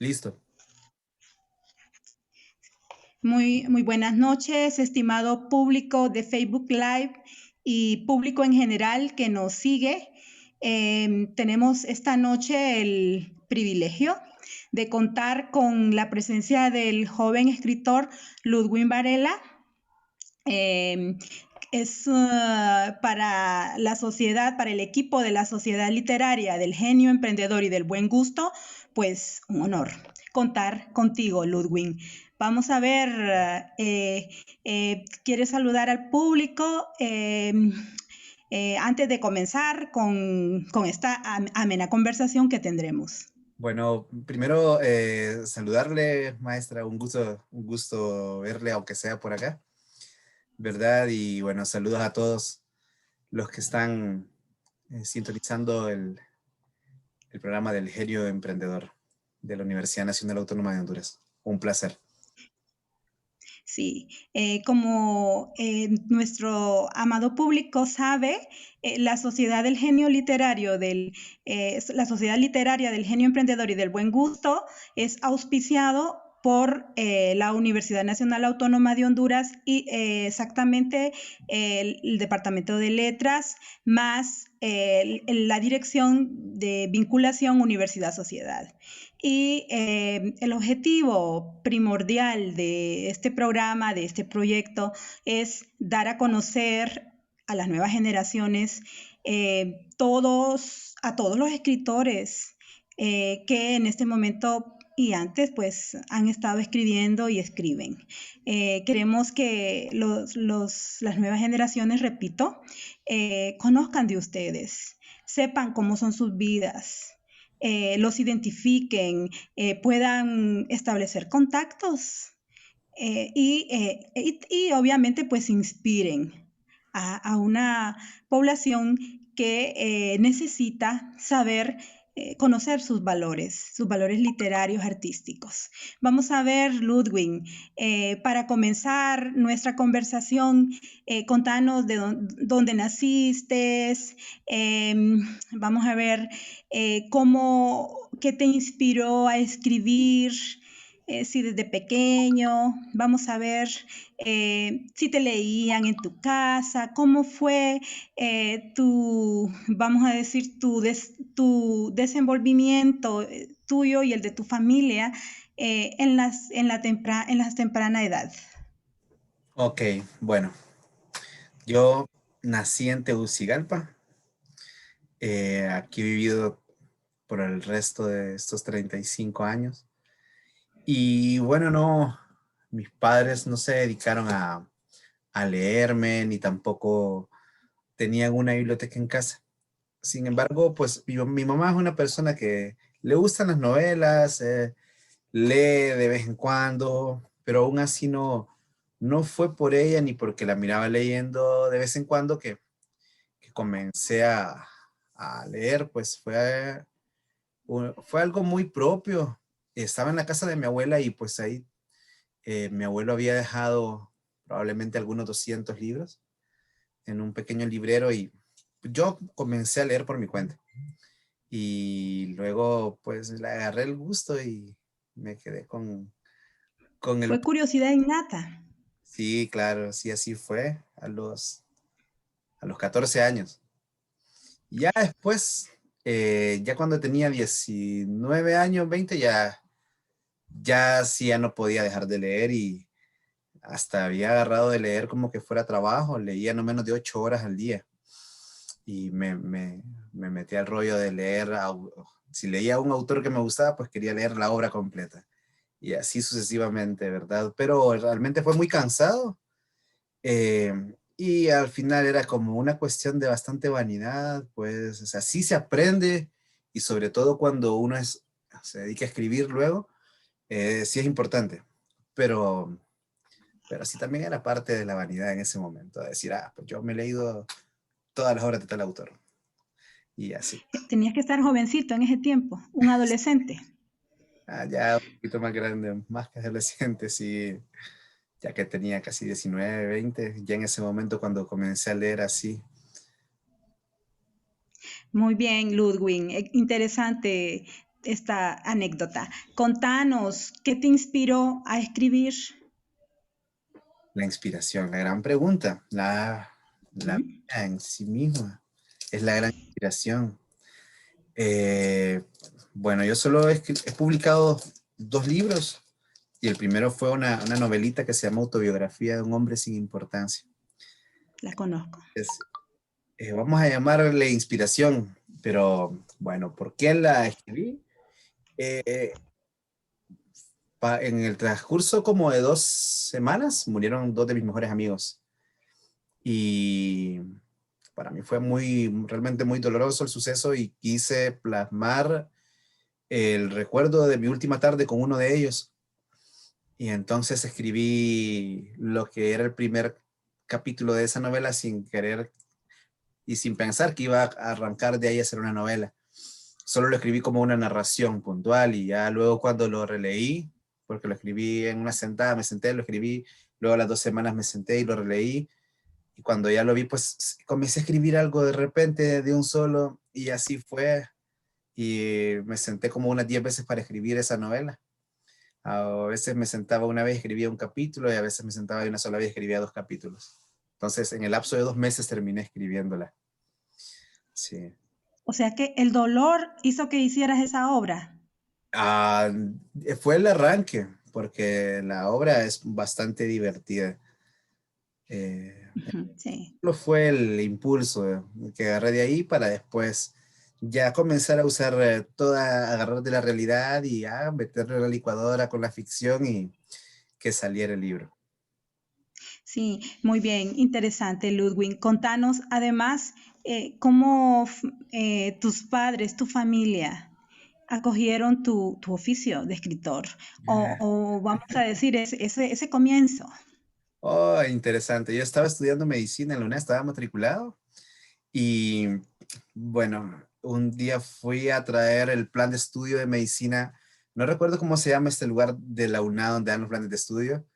Listo. Muy buenas noches, estimado público de Facebook Live y público en general que nos sigue. Tenemos esta noche el privilegio de contar con la presencia del joven escritor Ludwig Varela. Eh, para la sociedad, para el equipo de la Sociedad Literaria del Genio Emprendedor y del Buen Gusto, pues un honor contar contigo, Ludwig. Vamos a ver, ¿quieres saludar al público? Antes de comenzar con esta amena conversación que tendremos. Bueno, primero saludarle, maestra, un gusto verle, aunque sea por acá, ¿verdad? Y bueno, saludos a todos los que están sintonizando el programa del Genio Emprendedor de la Universidad Nacional Autónoma de Honduras. Un placer. Sí, como nuestro amado público sabe, la Sociedad del Genio Literario la Sociedad Literaria del Genio Emprendedor y del Buen Gusto es auspiciado por la Universidad Nacional Autónoma de Honduras y exactamente el Departamento de Letras más la Dirección de Vinculación Universidad-Sociedad. Y el objetivo primordial de este programa, de este proyecto, es dar a conocer a las nuevas generaciones a todos los escritores que en este momento y antes pues han estado escribiendo y escriben. Queremos que las nuevas generaciones, repito, conozcan de ustedes, sepan cómo son sus vidas, los identifiquen, puedan establecer contactos y obviamente pues inspiren a una población que necesita saber conocer sus valores literarios, artísticos. Vamos a ver, Ludwig, para comenzar nuestra conversación, contanos de dónde naciste, vamos a ver qué te inspiró a escribir, si desde pequeño, vamos a ver si te leían en tu casa, cómo fue vamos a decir, tu desenvolvimiento tuyo y el de tu familia en las temprana edad. Ok, bueno, yo nací en Tegucigalpa. Aquí he vivido por el resto de estos 35 años. Y bueno, no, mis padres no se dedicaron a leerme, ni tampoco tenían una biblioteca en casa. Sin embargo, pues mi mamá es una persona que le gustan las novelas, lee de vez en cuando, pero aún así no fue por ella ni porque la miraba leyendo de vez en cuando que comencé a leer, pues fue algo muy propio. Estaba en la casa de mi abuela y pues ahí mi abuelo había dejado probablemente algunos 200 libros en un pequeño librero y yo comencé a leer por mi cuenta. Y luego pues le agarré el gusto y me quedé con el... Fue curiosidad innata. Sí, claro, sí, así fue a los 14 años. Ya después, ya cuando tenía 19 años, 20 ya sí ya no podía dejar de leer y hasta había agarrado de leer como que fuera trabajo, leía no menos de 8 horas al día y me metí al rollo de leer, si leía a un autor que me gustaba, pues quería leer la obra completa y así sucesivamente, ¿verdad? Pero realmente fue muy cansado eh, y al final era como una cuestión de bastante vanidad, pues, o sea, sí se aprende y sobre todo cuando se dedica a escribir luego, sí es importante, pero pero sí también era parte de la vanidad en ese momento, de decir, pues yo me he leído todas las obras de tal autor. Y así. Tenías que estar jovencito en ese tiempo, un adolescente. Ya un poquito más grande, más que adolescente, sí, ya que tenía casi 19 20 ya en ese momento cuando comencé a leer así. Muy bien, Ludwig, interesante. esta anécdota. Contanos, ¿qué te inspiró a escribir? La inspiración, la gran pregunta, la ¿Mm? vida en sí misma es la gran inspiración. Eh, bueno, yo solo he publicado 2 libros y el primero fue una novelita que se llama Autobiografía de un hombre sin importancia. La conozco. Vamos a llamarle inspiración, pero bueno, ¿por qué la escribí? Eh, en el transcurso como de 2 semanas murieron 2 de mis mejores amigos y para mí fue realmente muy doloroso el suceso y quise plasmar el recuerdo de mi última tarde con uno de ellos. Y entonces escribí lo que era el primer capítulo de esa novela sin querer y sin pensar que iba a arrancar de ahí a ser una novela. Solo lo escribí como una narración puntual y ya luego cuando lo releí, porque lo escribí en una sentada, me senté, lo escribí, luego a las 2 semanas me senté y lo releí y cuando ya lo vi, pues comencé a escribir algo de repente de un solo y así fue y me senté como unas 10 veces para escribir esa novela. A veces me sentaba una vez y escribía un capítulo y a veces me sentaba y una sola vez y escribía 2 capítulos. Entonces, en el lapso de 2 meses terminé escribiéndola. Sí. O sea que el dolor hizo que hicieras esa obra. Ah, fue el arranque, porque la obra es bastante divertida. Ujú, sí. Solo fue el impulso que agarré de ahí para después ya comenzar a usar agarrar de la realidad y meterle a la licuadora con la ficción y que saliera el libro. Sí, muy bien, interesante, Ludwig. Contanos además cómo tus padres, tu familia, acogieron tu oficio de escritor, o vamos a decir, ese comienzo. Oh, interesante. Yo estaba estudiando medicina en la UNED, estaba matriculado y bueno, un día fui a traer el plan de estudio de medicina. No recuerdo cómo se llama este lugar de la UNA donde dan los planes de estudio.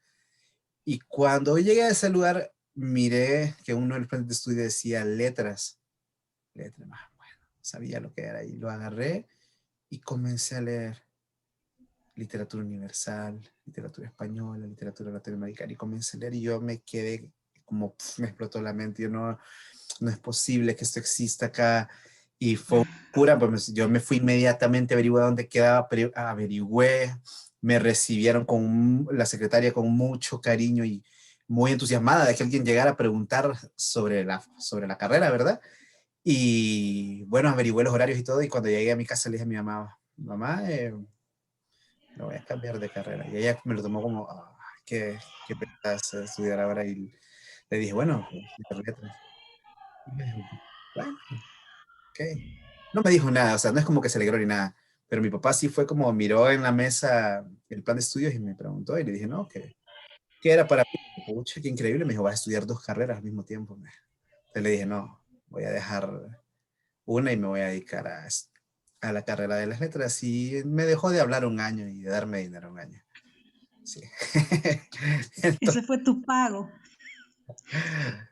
Y cuando llegué a ese lugar, miré que uno de los planes de estudio decía letras. Letras, bueno, sabía lo que era y lo agarré y comencé a leer literatura universal, literatura española, literatura latinoamericana y comencé a leer y yo me quedé como, me explotó la mente. Yo no es posible que esto exista acá. Y fue una locura, pues yo me fui inmediatamente a averiguar dónde quedaba, pero averigüé, me recibieron con la secretaria con mucho cariño y muy entusiasmada de que alguien llegara a preguntar sobre la carrera, ¿verdad? Y bueno, averigüé los horarios y todo, y cuando llegué a mi casa le dije a mi mamá, mamá, me voy a cambiar de carrera. Y ella me lo tomó como, qué pensás estudiar ahora, y le dije, bueno, pues, letras. Y me dijo, bueno, ok. No me dijo nada, o sea, no es como que se alegró ni nada, pero mi papá sí fue como miró en la mesa el plan de estudios y me preguntó y le dije, no, ¿qué era para mí? Pucha, qué increíble, me dijo, vas a estudiar 2 carreras al mismo tiempo. Entonces le dije, no, voy a dejar una y me voy a dedicar a la carrera de las letras y me dejó de hablar un año y de darme dinero un año. Sí. Ese Entonces, fue tu pago.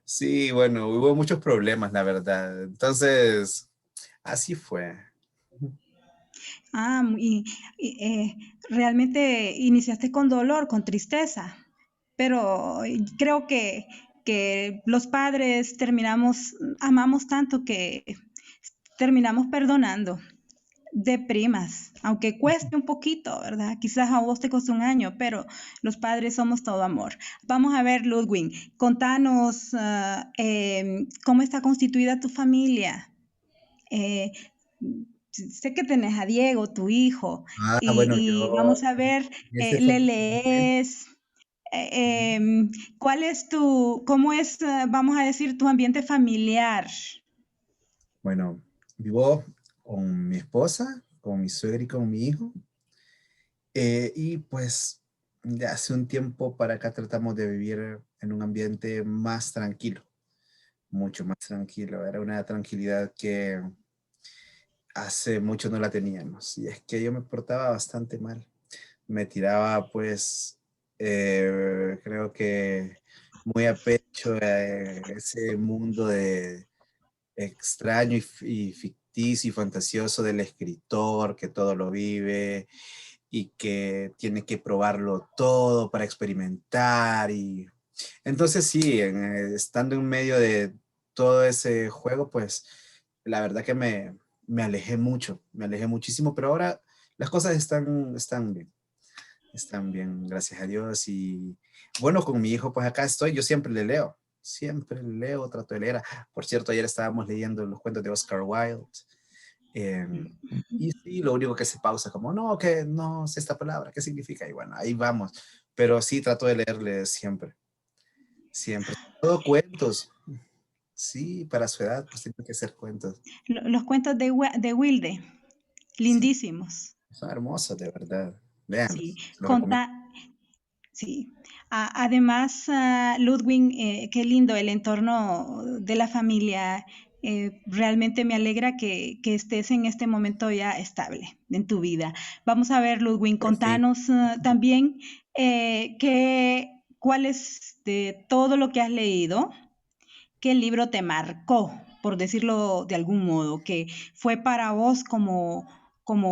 sí, bueno, hubo muchos problemas, la verdad. Entonces, así fue. Ah, realmente iniciaste con dolor, con tristeza, pero creo que los padres amamos tanto que terminamos perdonando. De primas, aunque cueste un poquito, ¿verdad? Quizás a vos te costó un año, pero los padres somos todo amor. Vamos a ver, Ludwig, contanos cómo está constituida tu familia. Eh, sé que tenés a Diego, tu hijo, Bueno, y yo vamos a ver, en ese le momento, lees. ¿Cuál es cómo es, vamos a decir, tu ambiente familiar? bueno, vivo con mi esposa, con mi suegra y con mi hijo. Y pues de hace un tiempo para acá tratamos de vivir en un ambiente más tranquilo, mucho más tranquilo. Era una tranquilidad que hace mucho no la teníamos. Y es que yo me portaba bastante mal. Me tiraba pues, creo que muy a pecho ese mundo de extraño ficticio y fantasioso del escritor que todo lo vive y que tiene que probarlo todo para experimentar. Y entonces sí, estando en medio de todo ese juego, pues la verdad que me alejé mucho, me alejé muchísimo, pero ahora las cosas están bien, gracias a Dios. Y bueno, con mi hijo, pues acá estoy, yo siempre le leo, trato de leer. Por cierto, ayer estábamos leyendo los cuentos de Oscar Wilde. eh, y sí, lo único que se pausa, como, no, que no sé esta palabra, ¿qué significa? Y bueno, ahí vamos. Pero sí, trato de leerle siempre, siempre. Todo cuentos. Sí, para su edad, pues tiene que ser cuentos. Los cuentos de Wilde, Sí, lindísimos. son hermosos, de verdad. Sí, Véanlos, se los recomiendo. sí. Además, Ludwig, qué lindo el entorno de la familia. Realmente me alegra que estés en este momento ya estable en tu vida. Vamos a ver, Ludwig, Por fin. contanos también cuál es de todo lo que has leído, qué libro te marcó, por decirlo de algún modo, que fue para vos como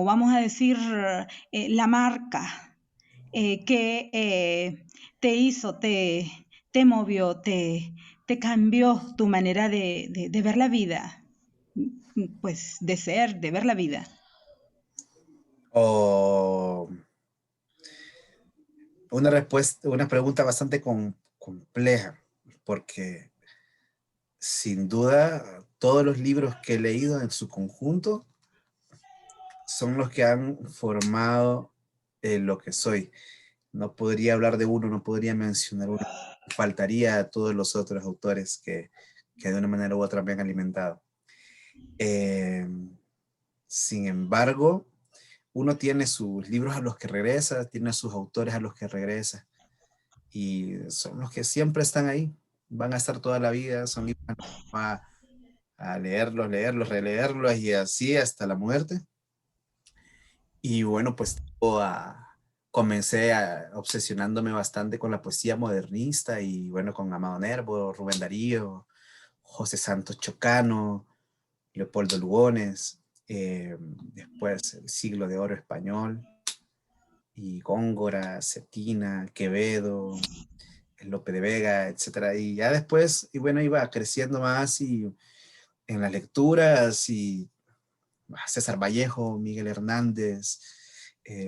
vamos a decir, la marca que te hizo, te movió, te cambió tu manera de ver la vida, pues de ser, de ver la vida. O una respuesta, una pregunta bastante compleja, porque sin duda todos los libros que he leído en su conjunto son los que han formado lo que soy. No podría hablar de uno, no podría mencionar uno. Faltaría a todos los otros autores que de una manera u otra me han alimentado. Eh, Sin embargo, uno tiene sus libros a los que regresa, tiene sus autores a los que regresa, y son los que siempre están ahí, van a estar toda la vida, son libros a los que va a leerlos, leerlos, releerlos y así hasta la muerte. Y bueno, pues comencé obsesionándome bastante con la poesía modernista y bueno, con Amado Nervo, Rubén Darío, José Santos Chocano, Leopoldo Lugones, después el Siglo de Oro español, y Góngora, Cetina, Quevedo, Lope de Vega, etcétera. Y ya después, y bueno, iba creciendo más y en las lecturas y César Vallejo, Miguel Hernández,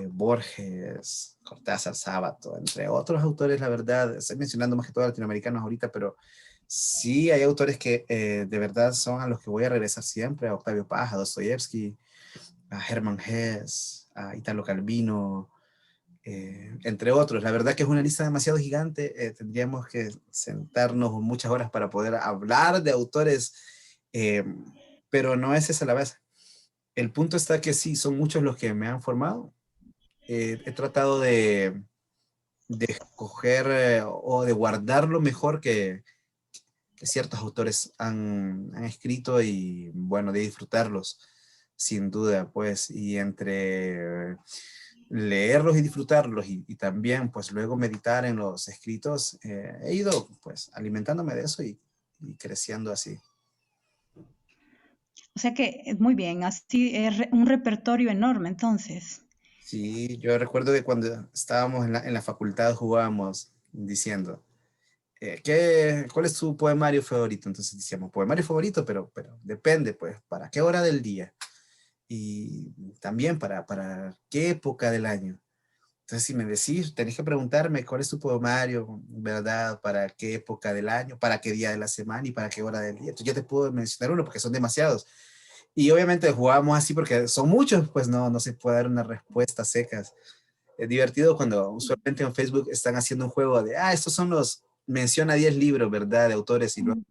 Borges, Cortázar, Sábato, entre otros autores, la verdad, estoy mencionando más que todo latinoamericanos ahorita, pero sí hay autores que de verdad son a los que voy a regresar siempre, a Octavio Paz, a Dostoyevsky, a Hermann Hesse, a Italo Calvino, entre otros. La verdad que es una lista demasiado gigante, tendríamos que sentarnos muchas horas para poder hablar de autores, eh, pero no es esa la base. El punto está que sí, son muchos los que me han formado. He tratado de escoger o de guardar lo mejor que ciertos autores han escrito y bueno, de disfrutarlos, sin duda, pues, y entre leerlos y disfrutarlos y también pues luego meditar en los escritos, he ido pues alimentándome de eso y creciendo así. O sea que muy bien, así es un repertorio enorme entonces. Sí, yo recuerdo que cuando estábamos en la facultad jugábamos diciendo, ¿cuál es tu poemario favorito? Entonces decíamos, poemario favorito, pero depende, pues, ¿para qué hora del día? Y también para qué época del año. Entonces, si me decís, tenés que preguntarme cuál es tu poemario, ¿verdad? ¿Para qué época del año? ¿Para qué día de la semana? ¿Y para qué hora del día? Entonces, yo te puedo mencionar uno porque son demasiados. Y obviamente jugábamos así porque son muchos, pues no se puede dar una respuesta secas. Es divertido cuando usualmente en Facebook están haciendo un juego de, estos son menciona 10 libros, ¿verdad? De autores y luego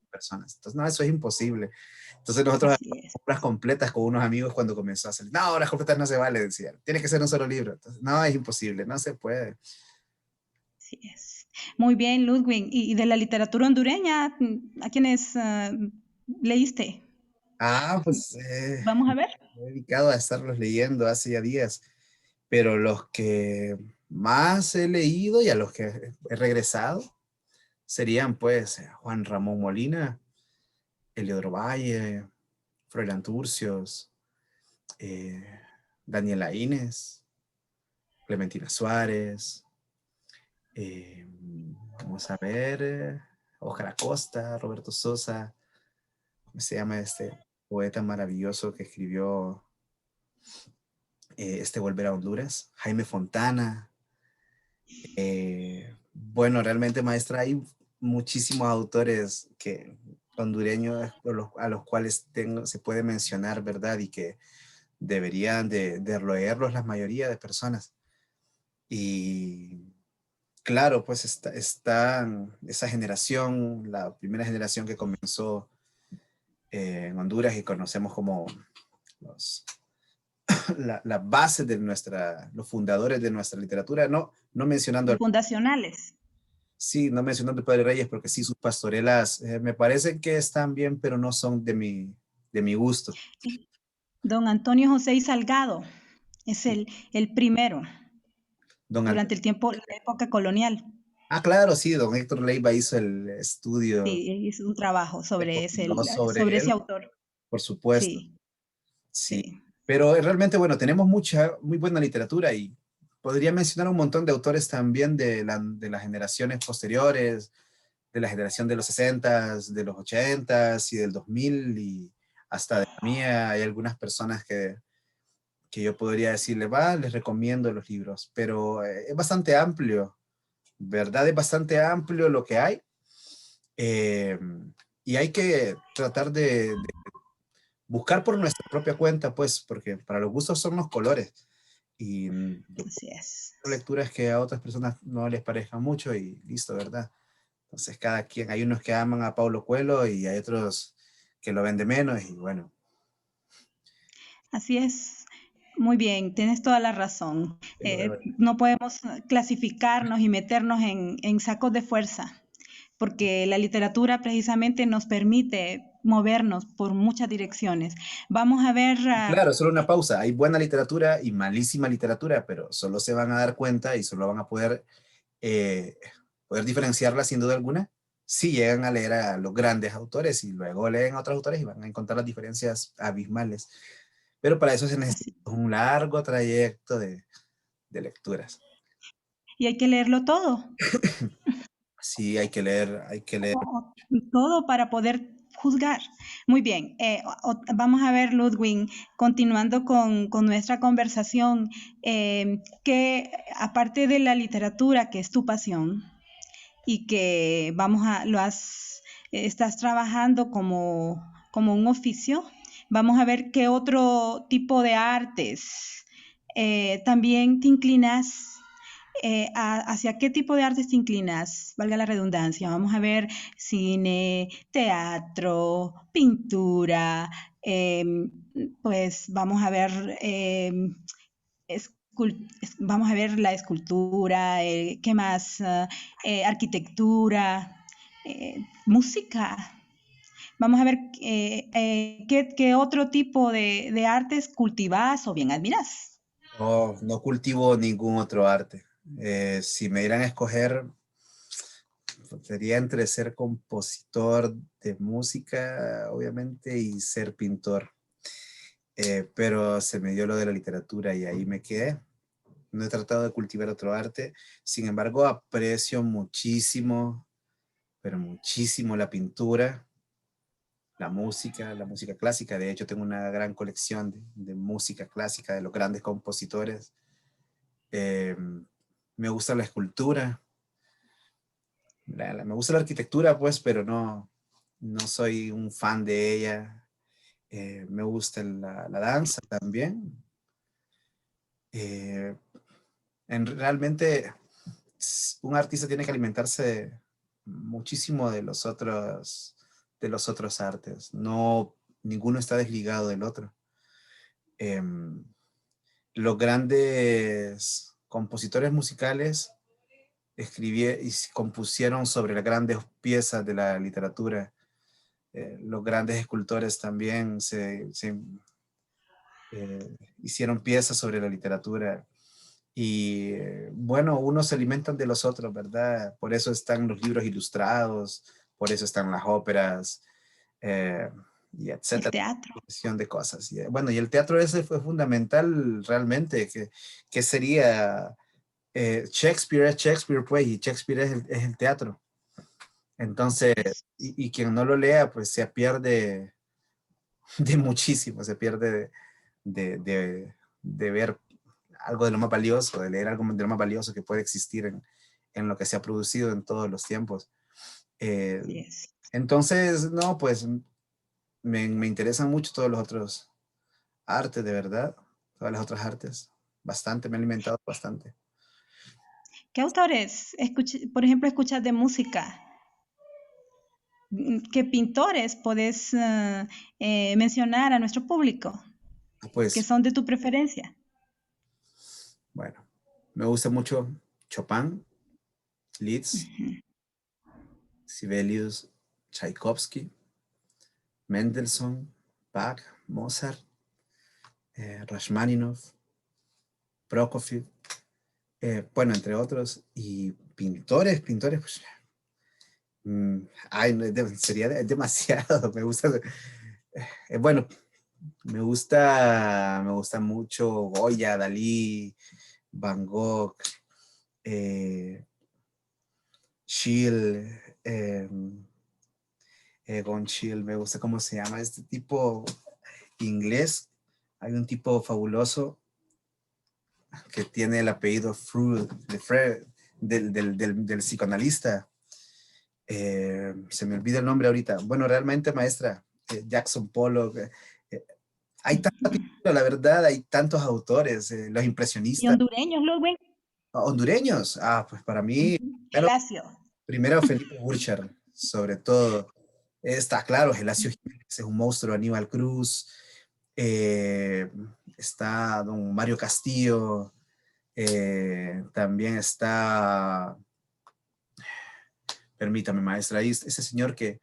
personas. Entonces, no, eso es imposible. Entonces nosotros Así hacíamos es. obras completas con unos amigos cuando comenzó a hacer, no, obras completas no se vale, decían, tiene que ser un solo libro. Entonces, no, es imposible, no se puede. Así es. Muy bien, Ludwig. Y de la literatura hondureña, ¿a quiénes leíste? Pues Vamos a ver. me he dedicado a estarlos leyendo hace ya días, pero los que más he leído y a los que he regresado serían pues Juan Ramón Molina, Eliodoro Valle, Froilán Turcios, eh, Daniela Inés, Clementina Suárez, eh, vamos a ver, Óscar Acosta, Roberto Sosa, ¿cómo se llama este poeta maravilloso que escribió Volver a Honduras? Jaime Fontana. Bueno, realmente, maestra, hay muchísimos autores hondureños a los cuales se puede mencionar, ¿verdad? Y que deberían de leerlos la mayoría de personas. Y claro, pues está esa generación, la primera generación que comenzó en Honduras y conocemos como los, las bases de los fundadores de nuestra literatura, no mencionando Los fundacionales. sí, no mencionando Padre Reyes, porque sí, sus pastorelas me parecen que están bien, pero no son de mi gusto. Don Antonio José y Salgado es Sí, el primero don durante Antonio. el tiempo, la época colonial. Ah, claro, sí, don Héctor Leiva hizo el estudio, Sí, hizo un trabajo recopiló sobre sobre ese él, autor. por supuesto, Sí, sí. sí. Pero realmente, bueno, tenemos muy buena literatura y podría mencionar un montón de autores también de las generaciones posteriores, de la generación de los 60, de los 80 y del 2000 y hasta de la mía. Hay algunas personas que yo podría decirle, va, les recomiendo los libros, pero es bastante amplio, ¿verdad? Es bastante amplio lo que hay eh, y hay que tratar de buscar por nuestra propia cuenta, pues, porque para los gustos son los colores y yo Así es. puedo lecturas que a otras personas no les parezcan mucho y listo, ¿verdad? Entonces cada quien, hay unos que aman a Paulo Coelho y hay otros que lo ven de menos y bueno. Así es. Muy bien, tienes toda la razón. No podemos clasificarnos y meternos en sacos de fuerza, porque la literatura precisamente nos permite movernos por muchas direcciones. Vamos a ver, Y claro, solo una pausa. Hay buena literatura y malísima literatura, pero solo se van a dar cuenta y solo van a eh, poder diferenciarla sin duda alguna si llegan a leer a los grandes autores y luego leen a otros autores y van a encontrar las diferencias abismales. Pero para eso se necesita así, un largo trayecto de lecturas. y hay que leerlo todo. Sí, hay que leer. Todo para poder juzgar. Muy bien, vamos a ver, Ludwig, continuando con nuestra conversación, que aparte de la literatura, que es tu pasión, y que estás trabajando como un oficio, vamos a ver qué otro tipo de artes también te inclinas. ¿Hacia qué tipo de artes te inclinas? Valga la redundancia. Vamos a ver cine, teatro, pintura, pues vamos a ver vamos a ver la escultura, ¿qué más? Arquitectura, música. Vamos a ver qué otro tipo de artes cultivas o bien admiras. No, no cultivo ningún otro arte. Si me dieran a escoger, sería entre ser compositor de música, obviamente, y ser pintor. Pero se me dio lo de la literatura y ahí me quedé. No he tratado de cultivar otro arte. Sin embargo, aprecio muchísimo, pero muchísimo la pintura, la música clásica. De hecho, tengo una gran colección de música clásica de los grandes compositores. Eh, Me gusta la escultura, me gusta la arquitectura, pues, pero no soy un fan de ella. Me gusta la danza también. Eh, Realmente un artista tiene que alimentarse muchísimo de los otros artes. No, ninguno está desligado del otro. Em, los grandes compositores musicales escribieron y compusieron sobre las grandes piezas de la literatura. Los grandes escultores también hicieron piezas sobre la literatura. Y bueno, unos se alimentan de los otros, ¿verdad? Por eso están los libros ilustrados, por eso están las óperas. Eh, y el etcétera, teatro. cuestión de cosas. Y, bueno, y el teatro ese fue fundamental realmente, que sería Shakespeare es Shakespeare, pues, y Shakespeare es el teatro. Entonces, Es- y quien no lo lea, pues se pierde de muchísimo, se pierde de ver algo de lo más valioso, de leer algo de lo más valioso que puede existir en lo que se ha producido en todos los tiempos. Eh, Así es. entonces, no, pues me interesan mucho todos los otros artes, de verdad, todas las otras artes, bastante, me he alimentado bastante. ¿Qué autores, por ejemplo, escuchas de música? ¿Qué pintores podés mencionar a nuestro público que Pues, son de tu preferencia? bueno, me gusta mucho Chopin, Liszt, Ujú. Sibelius, Tchaikovsky, Mendelssohn, Bach, Mozart, Rachmaninoff, Prokofiev, bueno, entre otros, y pintores, pues, ay, no, sería demasiado, me gusta, bueno, me gusta mucho Goya, Dalí, Van Gogh, eh, Schill, Egon Schill, me gusta cómo se llama este tipo inglés. Hay un tipo fabuloso que tiene el apellido Freud, del psicoanalista. Se me olvida el nombre ahorita. Bueno, realmente, maestra, Jackson Pollock. Eh, hay tanta pintura, la verdad, hay tantos autores, los ¿Y impresionistas, hondureños, Ludwig? hondureños. Ah, pues para mí, Ujú. bueno, Gelacio. primero Felipe Burchard, sobre todo. Está claro, Gelacio Jiménez es un monstruo, Aníbal Cruz, eh, está don Mario Castillo, también está, permítame, maestra, ahí ese señor que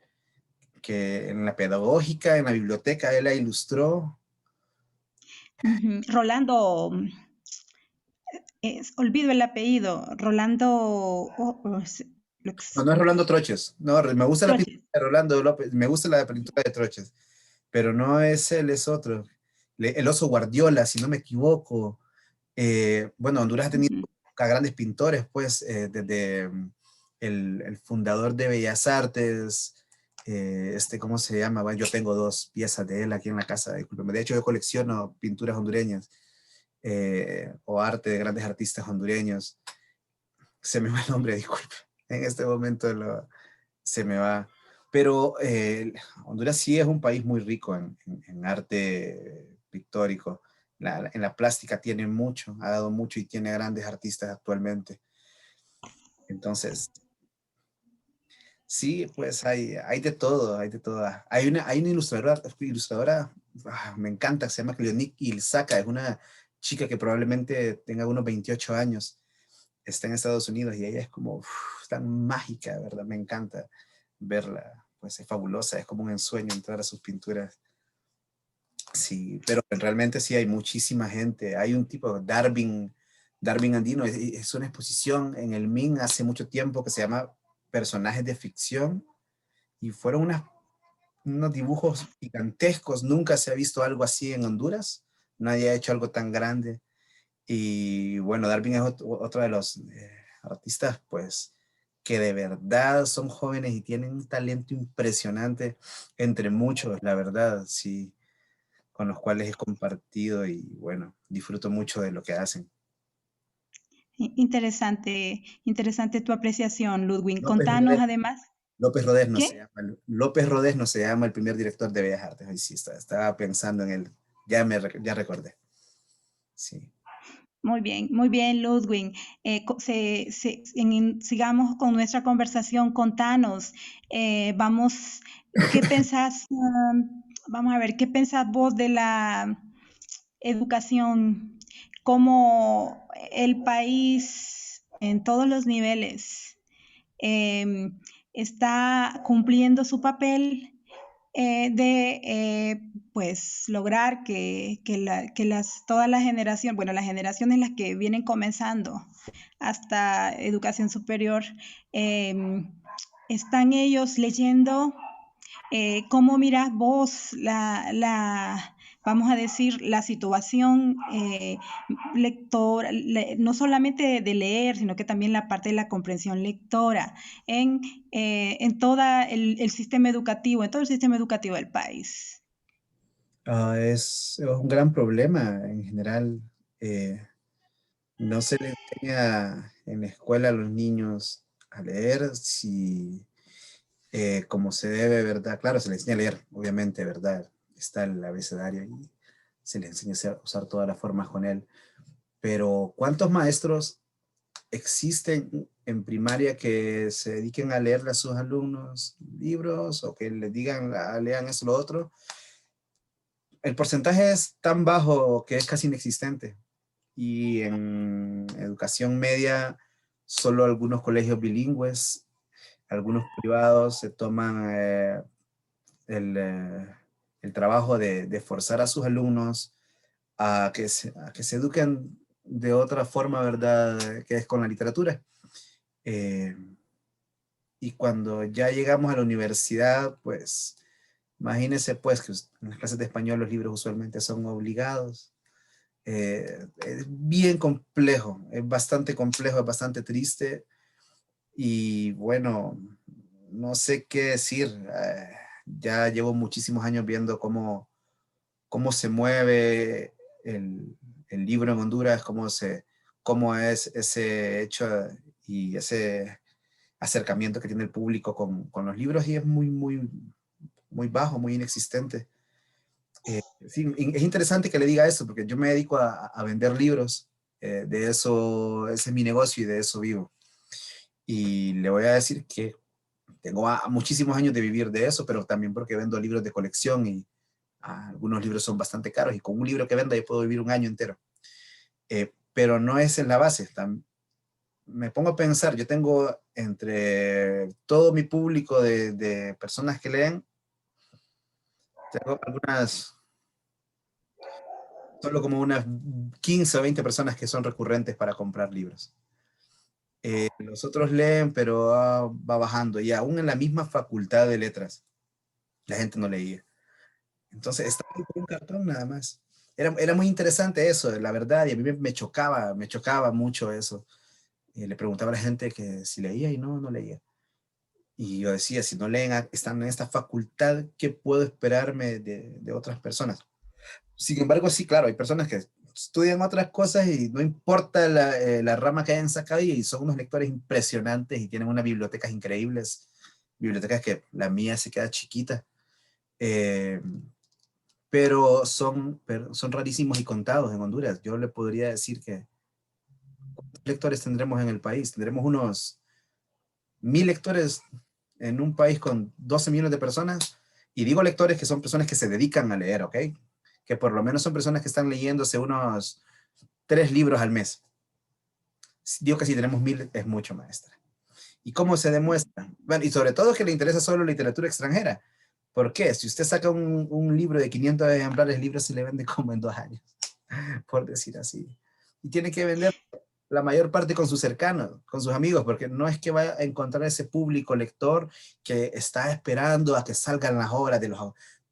en la pedagógica, en la biblioteca, él la ilustró. Ujú. Rolando, olvido el apellido, Rolando No, no es Rolando Troches, no, me gusta la pintura Troches. de Rolando López, me gusta la pintura de Troches, pero no es él, es otro. El oso Guardiola, si no me equivoco. Bueno, Honduras ha tenido Ujú. a grandes pintores, pues, desde el fundador de Bellas Artes, ¿cómo se llama? Bueno, yo tengo dos piezas de él aquí en la casa, discúlpeme. De hecho, yo colecciono pinturas hondureñas o arte de grandes artistas hondureños. Se me va el nombre, disculpe. En este momento se me va. Pero Honduras sí es un país muy rico en arte pictórico. En la plástica tiene mucho, ha dado mucho y tiene grandes artistas actualmente. Entonces, sí, pues hay de todo, hay de todo. Hay una ilustradora, me encanta, se llama Cleonic Ilzaca, es una chica que probablemente tenga unos 28 años, está en Estados Unidos y ella es como tan mágica, ¿verdad? Me encanta verla, pues es fabulosa, es como un ensueño entrar a sus pinturas. Sí, pero realmente sí hay muchísima gente. Hay un tipo, Darwin Andino, es una exposición en el MIN hace mucho tiempo que se llama Personajes de Ficción y fueron unos dibujos gigantescos. Nunca se ha visto algo así en Honduras. Nadie ha hecho algo tan grande. Y bueno, Darwin es otro de los artistas, pues, que de verdad son jóvenes y tienen un talento impresionante entre muchos, la verdad, sí, con los cuales he compartido y bueno, disfruto mucho de lo que hacen. Interesante, interesante tu apreciación, Ludwig. López Contanos Rodés, además, López Rodés no se ¿qué? llama, López Rodés no se llama el primer director de Bellas Artes. Ahí sí, estaba pensando en él. Ya recordé. Sí. Muy bien, Ludwig. Sigamos con nuestra conversación. Contanos, vamos, ¿qué pensás? Vamos a ver, ¿qué pensás vos de la educación? ¿Cómo el país en todos los niveles em, está cumpliendo su papel de pues lograr toda la generación, bueno, las generaciones las que vienen comenzando hasta educación superior, eh, están ellos leyendo ¿Cómo miras vos vamos a decir, la situación lectora, no solamente de leer, sino que también la parte de la comprensión lectora en, en todo el sistema educativo, en todo el sistema educativo del país? Es un gran problema en general. eh, no se le enseña en la escuela a los niños a leer si, como se debe, ¿verdad? Claro, se les enseña a leer, obviamente, ¿verdad? Está el abecedario y se les enseña a usar todas las formas con él. Pero ¿cuántos maestros existen en primaria que se dediquen a leerle a sus alumnos libros o que les digan, lean eso o lo otro? El porcentaje es tan bajo que es casi inexistente. Y en educación media, solo algunos colegios bilingües, algunos privados se toman el, eh, el trabajo de forzar a sus alumnos a que se eduquen de otra forma, ¿verdad? Que es con la literatura. Eh, y cuando ya llegamos a la universidad, pues imagínense pues que en las clases de español los libros usualmente son obligados. Es bien complejo, es bastante complejo, es bastante triste y bueno, no sé qué decir. Ya llevo muchísimos años viendo cómo se mueve el libro en Honduras, cómo es ese hecho y ese acercamiento que tiene el público con los libros y es muy bajo, muy inexistente. Sí, es interesante que le diga eso, porque yo me dedico a vender libros, de eso, ese es mi negocio y de eso vivo. Y le voy a decir que tengo muchísimos años de vivir de eso, pero también porque vendo libros de colección y algunos libros son bastante caros y con un libro que venda yo puedo vivir un año entero. Pero no es en la base. Me pongo a pensar, yo tengo entre todo mi público de personas que leen, tengo solo como unas 15 o 20 personas que son recurrentes para comprar libros. Los otros leen, pero va bajando. Y aún en la misma facultad de letras, la gente no leía. Entonces, estaba ahí por un cartón nada más. Era muy interesante eso, la verdad, y a mí me chocaba mucho eso. Le preguntaba a la gente que si leía y no leía. Y yo decía, si no leen, están en esta facultad, ¿qué puedo esperarme de otras personas? Sin embargo, sí, claro, hay personas que estudian otras cosas y no importa la rama que hayan sacado y son unos lectores impresionantes y tienen unas bibliotecas increíbles, bibliotecas que la mía se queda chiquita, eh, pero son rarísimos y contados en Honduras. Yo le podría decir que ¿cuántos lectores tendremos en el país? Tendremos unos 1000 lectores en un país con 12 millones de personas. Y digo lectores que son personas que se dedican a leer, ¿ok? Que por lo menos son personas que están leyéndose unos 3 libros al mes. Digo que si tenemos 1000 es mucho, maestra. ¿Y cómo se demuestra? Bueno, y sobre todo que le interesa solo literatura extranjera. ¿Por qué? Si usted saca un libro de 500 ejemplares, el libro se le vende como en 2 años, por decir así. Y tiene que vender la mayor parte con sus cercanos, con sus amigos, porque no es que vaya a encontrar ese público lector que está esperando a que salgan las obras de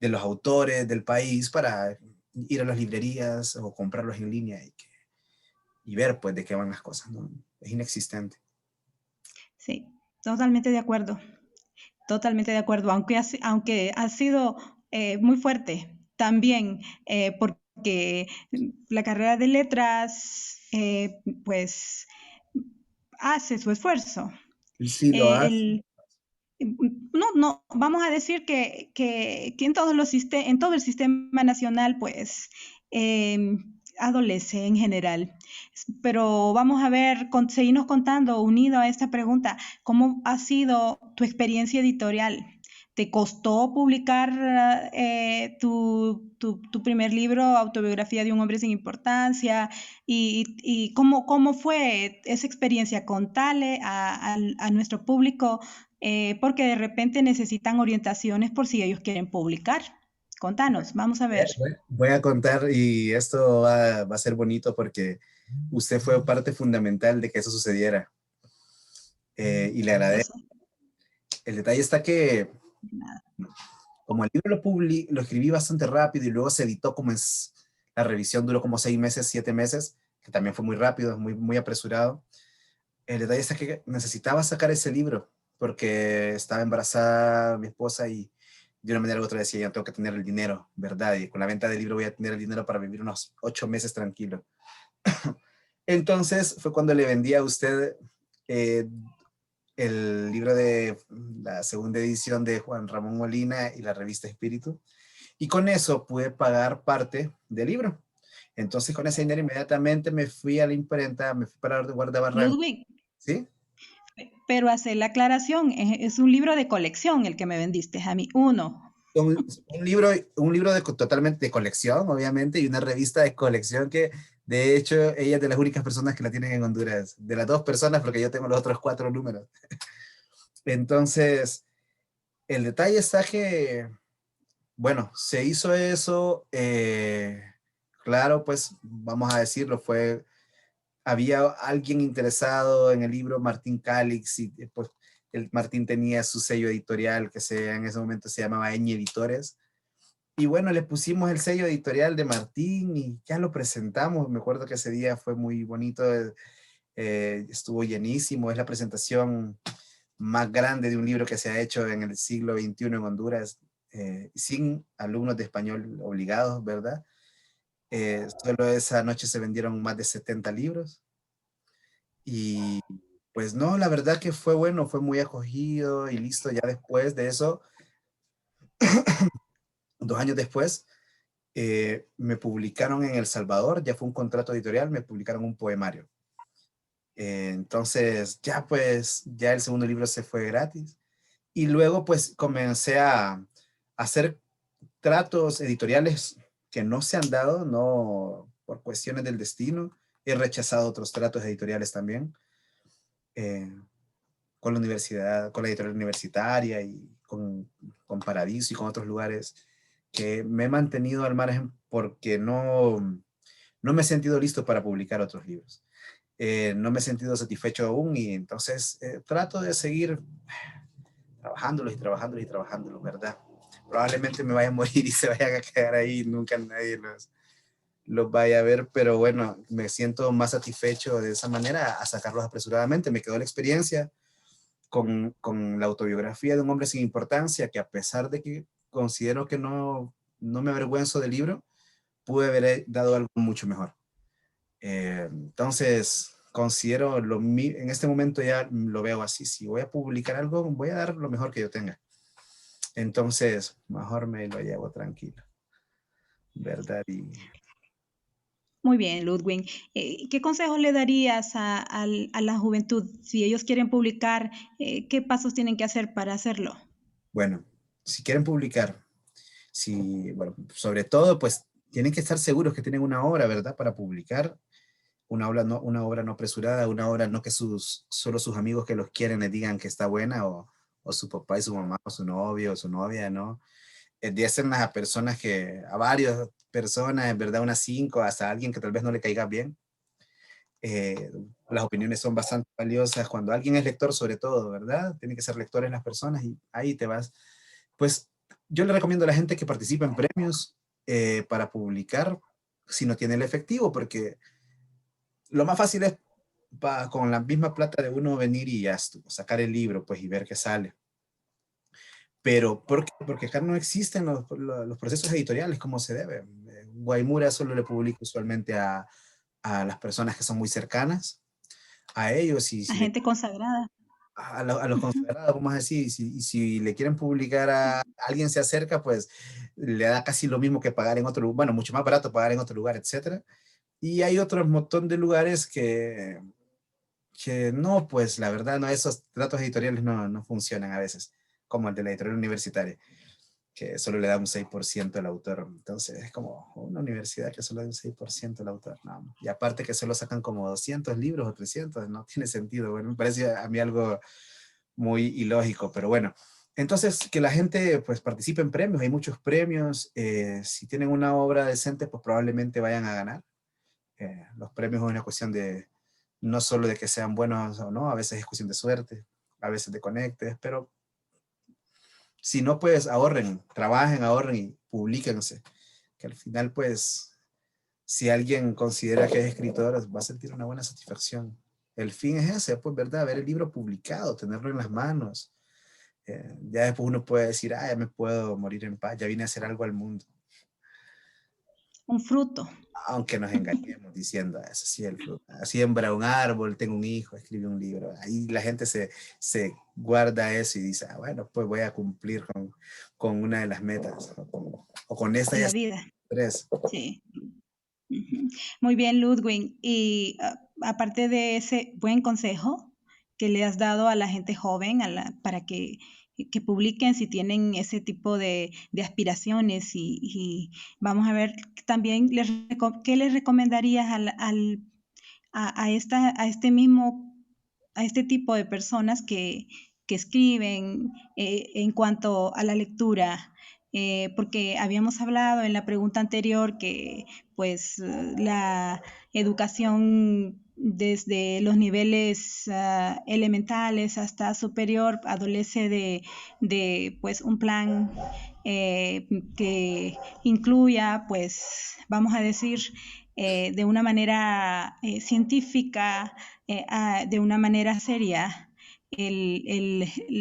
los autores del país para ir a las librerías o comprarlos en línea y ver pues de qué van las cosas, ¿no? Es inexistente. Sí, totalmente de acuerdo. Totalmente de acuerdo, aunque ha sido muy fuerte también, porque la carrera de letras, pues, hace su esfuerzo. Sí, lo Eh, hace. el, no, vamos a decir que en en todo el sistema nacional, pues, eh, adolece en general. Pero vamos a ver, seguirnos contando, unido a esta pregunta, ¿cómo ha sido tu experiencia editorial? ¿Te costó publicar tu primer libro, Autobiografía de un hombre sin importancia? ¿Y cómo fue esa experiencia? Contale a nuestro público porque de repente necesitan orientaciones por si ellos quieren publicar. Contanos, vamos a ver. Voy a contar y esto va a ser bonito porque usted fue parte fundamental de que eso sucediera, y le Yo agradezco. sé. El detalle está que Nada. Como el libro lo escribí bastante rápido y luego se editó la revisión duró como 6 meses, 7 meses, que también fue muy rápido, muy, muy apresurado. El detalle es que necesitaba sacar ese libro porque estaba embarazada mi esposa y de una manera u otra decía, yo tengo que tener el dinero, ¿verdad? Y con la venta del libro voy a tener el dinero para vivir unos 8 meses tranquilo. Entonces fue cuando le vendí a usted eh, el libro de la segunda edición de Juan Ramón Molina y la revista Espíritu. Y con eso pude pagar parte del libro. Entonces con ese dinero inmediatamente me fui a la imprenta, me fui para Guardabarranca, Ludwig, ¿sí? pero hacer la aclaración, es un libro de colección el que me vendiste a mí, uno. Un libro totalmente de colección, obviamente, y una revista de colección que, de hecho, ella es de las únicas personas que la tienen en Honduras. De las 2 personas, porque yo tengo los otros 4 números. Entonces, el detalle está que, bueno, se hizo eso, claro, pues, vamos a decirlo, había alguien interesado en el libro, Martín Calix, y pues Martín tenía su sello editorial en ese momento se llamaba Eñi Editores. Y bueno, le pusimos el sello editorial de Martín y ya lo presentamos. Me acuerdo que ese día fue muy bonito, estuvo llenísimo. Es la presentación más grande de un libro que se ha hecho en el siglo XXI en Honduras, sin alumnos de español obligados, ¿verdad? Solo esa noche se vendieron más de 70 libros y pues no, la verdad que fue bueno, fue muy acogido y listo. Ya después de eso, 2 años después, me publicaron en El Salvador, ya fue un contrato editorial, me publicaron un poemario. Entonces, ya pues, ya el segundo libro se fue gratis. Y luego pues comencé a hacer tratos editoriales que no se han dado, no por cuestiones del destino. He rechazado otros tratos editoriales también, eh, con la universidad, con la editorial universitaria y con Paradiso y con otros lugares que me he mantenido al margen porque no me he sentido listo para publicar otros libros. No me he sentido satisfecho aún y entonces trato de seguir trabajándolos y trabajándolos y trabajándolos, ¿verdad? Probablemente me vaya a morir y se vayan a quedar ahí, nunca nadie los vaya a ver, pero bueno, me siento más satisfecho de esa manera a sacarlos apresuradamente. Me quedó la experiencia con la autobiografía de un hombre sin importancia, que a pesar de que considero que no me avergüenzo del libro, pude haber dado algo mucho mejor. Entonces, considero en este momento ya lo veo así. Si voy a publicar algo, voy a dar lo mejor que yo tenga. Entonces, mejor me lo llevo tranquilo, ¿verdad? Muy bien, Ludwig. ¿Qué consejos le darías a la juventud si ellos quieren publicar? ¿Qué pasos tienen que hacer para hacerlo? Bueno, si quieren publicar, bueno, sobre todo, pues tienen que estar seguros que tienen una obra, ¿verdad? Para publicar una obra no apresurada, una obra no que solo sus amigos que los quieren les digan que está buena, o su papá y su mamá, o su novio, o su novia, ¿no? De ser a personas a varias personas, en verdad, unas 5, hasta alguien que tal vez no le caiga bien. Las opiniones son bastante valiosas cuando alguien es lector, sobre todo, ¿verdad? Tiene que ser lectores las personas y ahí te vas. Pues yo le recomiendo a la gente que participe en premios para publicar si no tiene el efectivo, porque lo más fácil es con la misma plata de uno venir y ya sacar el libro, pues, y ver qué sale. Pero, ¿por qué? Porque acá no existen los procesos editoriales como se debe. Guaymura solo le publica usualmente a las personas que son muy cercanas a ellos, y A si gente consagrada. a los consagrados, vamos a decir, y si le quieren publicar a alguien se acerca, pues le da casi lo mismo que pagar en otro lugar, bueno, mucho más barato pagar en otro lugar, etcétera. Y hay otro montón de lugares que no, pues la verdad, no, esos tratos editoriales no funcionan a veces, como el de la editorial universitaria, que solo le da un 6% al autor. Entonces es como una universidad que solo da un 6% al autor. No. Y aparte que solo sacan como 200 libros o 300, no tiene sentido. Bueno, me parece a mí algo muy ilógico, pero bueno. Entonces, que la gente pues participe en premios, hay muchos premios. Si tienen una obra decente, pues probablemente vayan a ganar. Los premios es una cuestión de, no solo de que sean buenos o no, a veces es cuestión de suerte, a veces de conectes, pero Si no, pues ahorren, trabajen, ahorren y publíquense. Que al final, pues, si alguien considera que es escritor, va a sentir una buena satisfacción. El fin es ese, pues, ¿verdad? Ver el libro publicado, tenerlo en las manos. Ya después uno puede decir, ah, ya me puedo morir en paz, ya vine a hacer algo al mundo. Un fruto. Aunque nos engañemos diciendo, "Ah, eso sí, siembra un árbol, tengo un hijo, escribe un libro". Ahí la gente se guarda eso y dice, ah, bueno, pues voy a cumplir con una de las metas, o con esta En ya la son vida, tres. sí. Ujú. Muy bien, Ludwig. Y aparte de ese buen consejo que le has dado a la gente joven para que publiquen si tienen ese tipo de aspiraciones y vamos a ver también qué les recomendarías a este mismo, a este tipo de personas que escriben en cuanto a la lectura. Porque habíamos hablado en la pregunta anterior que pues la educación desde los niveles elementales hasta superior adolece de pues un plan que incluya pues vamos a decir de una manera científica, de una manera seria,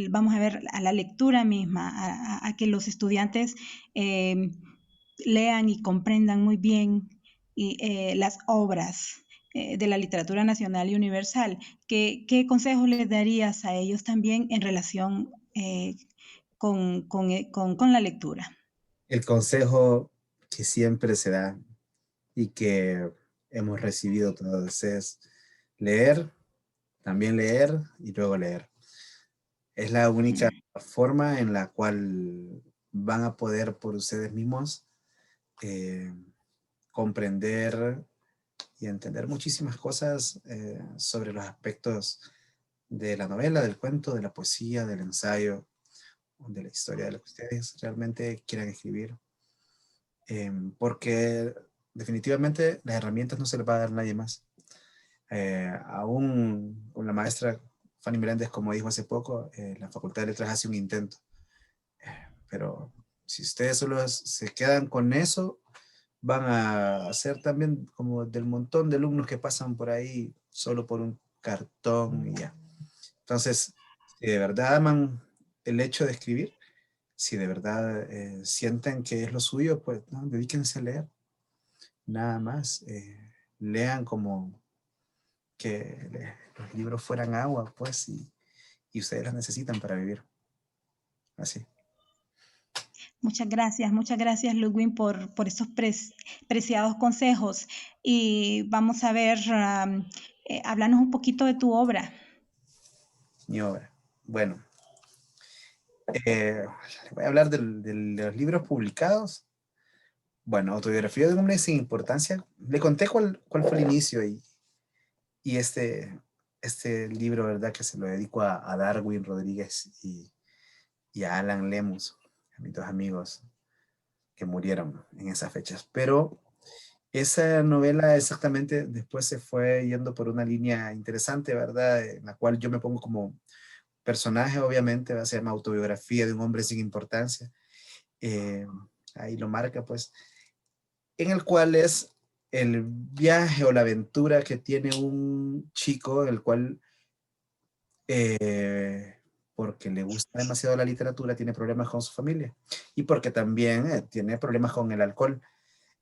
vamos a ver, a la lectura misma, a que los estudiantes eh, lean y comprendan muy bien las obras de la literatura nacional y universal. ¿Qué consejos les darías a ellos también en relación con la lectura? El consejo que siempre se da y que hemos recibido todos es leer, también leer y luego leer. Es la única Mm. forma en la cual van a poder por ustedes mismos eh, comprender y entender muchísimas cosas sobre los aspectos de la novela, del cuento, de la poesía, del ensayo, de la historia, de lo que ustedes realmente quieran escribir. Porque definitivamente las herramientas no se les va a dar a nadie más. Aún con la maestra Fanny Meléndez, como dijo hace poco, la Facultad de Letras hace un intento. Pero si ustedes solo se quedan con eso, van a ser también como del montón de alumnos que pasan por ahí solo por un cartón y ya. Entonces, si de verdad aman el hecho de escribir, si de verdad sienten que es lo suyo, pues no, dedíquense a leer, nada más. Lean como que los libros fueran agua, pues, y ustedes las necesitan para vivir. Así. Muchas gracias, Ludwig, por estos preciados consejos. Y vamos a ver, háblanos un poquito de tu obra. Mi obra. Bueno, voy a hablar de los libros publicados. Bueno, Autobiografía de un hombre sin importancia. Le conté cuál fue el inicio y este libro, ¿verdad? Que se lo dedico a Darwin Rodríguez y a Alan Lemus, a mis dos amigos que murieron en esas fechas. Pero esa novela exactamente después se fue yendo por una línea interesante, ¿verdad? En la cual yo me pongo como personaje, obviamente, ¿verdad? Se llama Autobiografía de un hombre sin importancia. Eh, Ahí lo marca, pues, en el cual es el viaje o la aventura que tiene un chico, el cual, eh, porque le gusta demasiado la literatura, tiene problemas con su familia y porque también tiene problemas con el alcohol.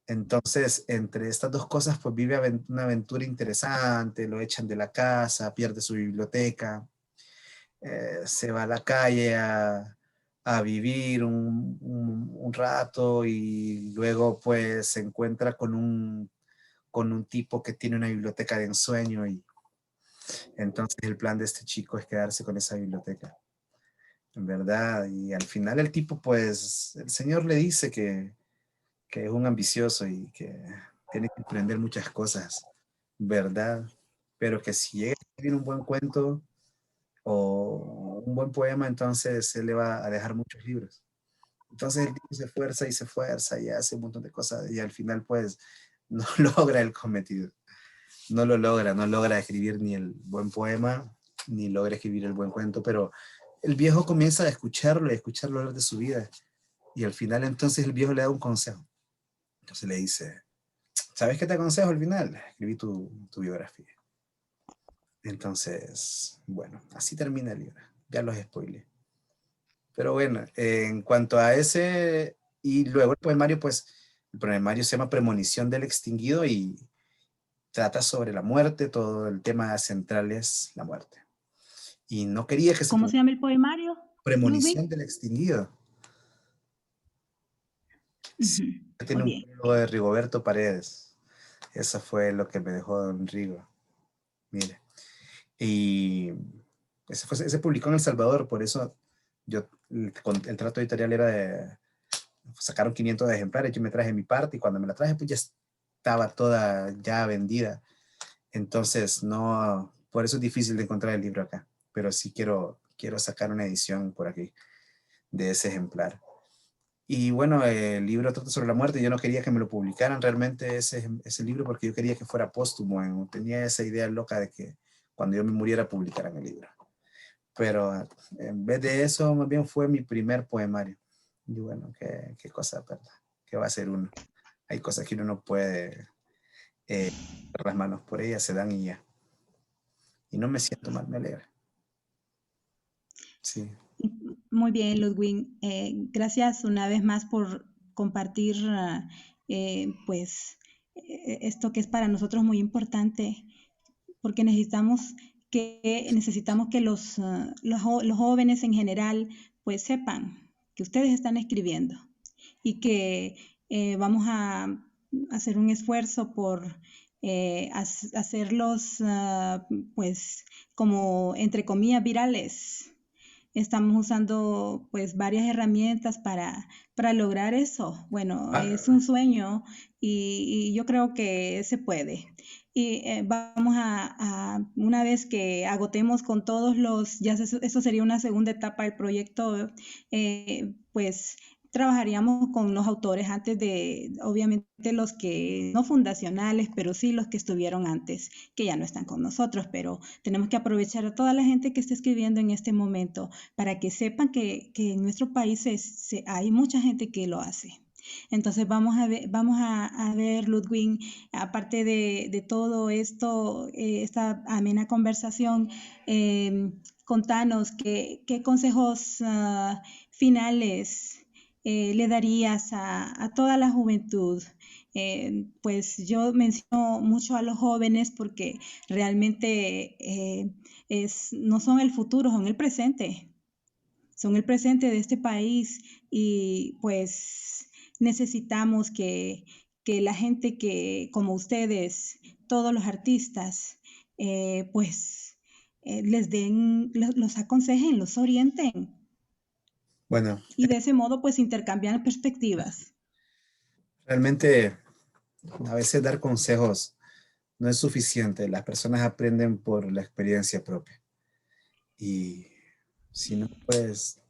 Entonces, entre estas dos cosas, pues vive una aventura interesante, lo echan de la casa, pierde su biblioteca, se va a la calle a vivir un rato y luego pues se encuentra con un tipo que tiene una biblioteca de ensueño y entonces el plan de este chico es quedarse con esa biblioteca, en verdad. Y al final el tipo pues, el señor le dice que es un ambicioso y que tiene que aprender muchas cosas, ¿verdad? Pero que si llega a escribir un buen cuento o un buen poema, entonces él le va a dejar muchos libros. Entonces el tipo se esfuerza y hace un montón de cosas y al final pues no logra el cometido. No lo logra, no logra escribir ni el buen poema, ni logra escribir el buen cuento, pero el viejo comienza a escucharlo y a escucharlo hablar de su vida. Y al final entonces el viejo le da un consejo. Entonces le dice, ¿sabes qué te aconsejo al final? Escribí tu biografía. Entonces, bueno, así termina el libro. Ya los spoilé. Pero bueno, en cuanto a ese, y luego el poemario, pues, el poemario se llama Premonición del Extinguido y trata sobre la muerte, todo el tema central es la muerte. Y no quería que se ¿Cómo se llama el poemario, Premonición Ludwig? del Extinguido. Sí, Ujú. tiene Muy un bien. prólogo de Rigoberto Paredes. Eso fue lo que me dejó Don Rigo. Mire. Y ese publicó en El Salvador, por eso yo, el trato editorial era de, sacaron 500 ejemplares, yo me traje mi parte y cuando me la traje pues ya estaba toda ya vendida. Entonces, no, por eso es difícil de encontrar el libro acá, pero sí quiero sacar una edición por aquí de ese ejemplar. Y bueno, el libro trata sobre la muerte. Yo no quería que me lo publicaran realmente ese libro porque yo quería que fuera póstumo. Tenía esa idea loca de que cuando yo me muriera publicaran el libro. Pero en vez de eso, más bien fue mi primer poemario. Y bueno, qué cosa, ¿verdad? ¿Qué va a ser uno? Hay cosas que uno no puede dar las manos por ellas, se dan y ya. Y no me siento mal, me alegra. Sí. Muy bien, Ludwig. Gracias una vez más por compartir, pues, esto que es para nosotros muy importante, porque necesitamos que los jóvenes en general, pues, sepan que ustedes están escribiendo y que vamos a hacer un esfuerzo por hacerlos, pues, como entre comillas, virales. Estamos usando pues varias herramientas para lograr eso. Bueno, Ah, es un sueño y yo creo que se puede. Y vamos una vez que agotemos con todos eso sería una segunda etapa del proyecto, pues trabajaríamos con los autores antes de, obviamente los que no fundacionales, pero sí los que estuvieron antes, que ya no están con nosotros, pero tenemos que aprovechar a toda la gente que está escribiendo en este momento para que sepan que en nuestro país hay mucha gente que lo hace. Entonces vamos a ver, Ludwig, aparte de todo esto, esta amena conversación, contanos qué consejos finales le darías a toda la juventud. Pues yo menciono mucho a los jóvenes porque realmente no son el futuro, son el presente de este país y pues necesitamos que la gente como ustedes, todos los artistas, pues los aconsejen, los orienten bueno, y de ese modo pues intercambian perspectivas. realmente a veces dar consejos no es suficiente. Las personas aprenden por la experiencia propia. Y si no, pues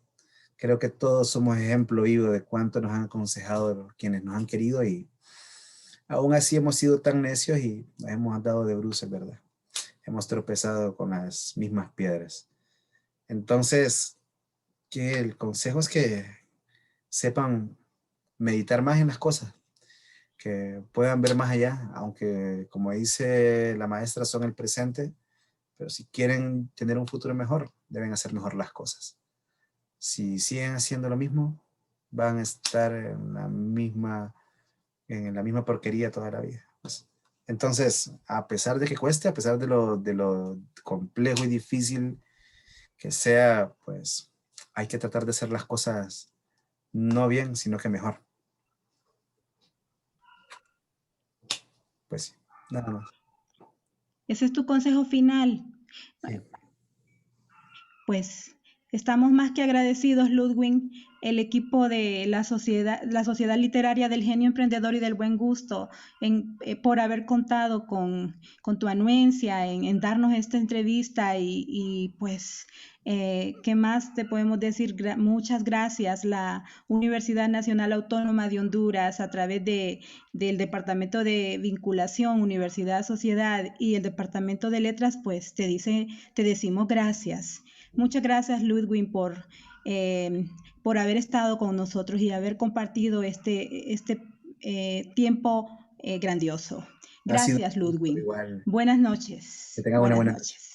creo que todos somos ejemplo vivo de cuánto nos han aconsejado quienes nos han querido y aún así hemos sido tan necios y nos hemos dado de bruces, ¿verdad? Hemos tropezado con las mismas piedras. Entonces, que el consejo es que sepan meditar más en las cosas, que puedan ver más allá, aunque como dice la maestra son el presente, pero si quieren tener un futuro mejor, deben hacer mejor las cosas. Si siguen haciendo lo mismo, van a estar en la misma porquería toda la vida. Entonces, a pesar de que cueste, a pesar de lo complejo y difícil que sea, pues hay que tratar de hacer las cosas no bien, sino que mejor. Pues sí, nada más. Ese es tu consejo final. Sí. Pues estamos más que agradecidos, Ludwig, el equipo de la Sociedad Literaria del Genio Emprendedor y del Buen Gusto, por haber contado con tu anuencia en darnos esta entrevista y pues, ¿qué más te podemos decir? Muchas gracias. La Universidad Nacional Autónoma de Honduras, a través del Departamento de Vinculación, Universidad, Sociedad y el Departamento de Letras, pues te decimos gracias Muchas gracias, Ludwig, por haber estado con nosotros y haber compartido este tiempo grandioso. Ha sido Gracias, un gusto Ludwig. igual. Buenas noches. Que tenga una Buenas buena noche. noches.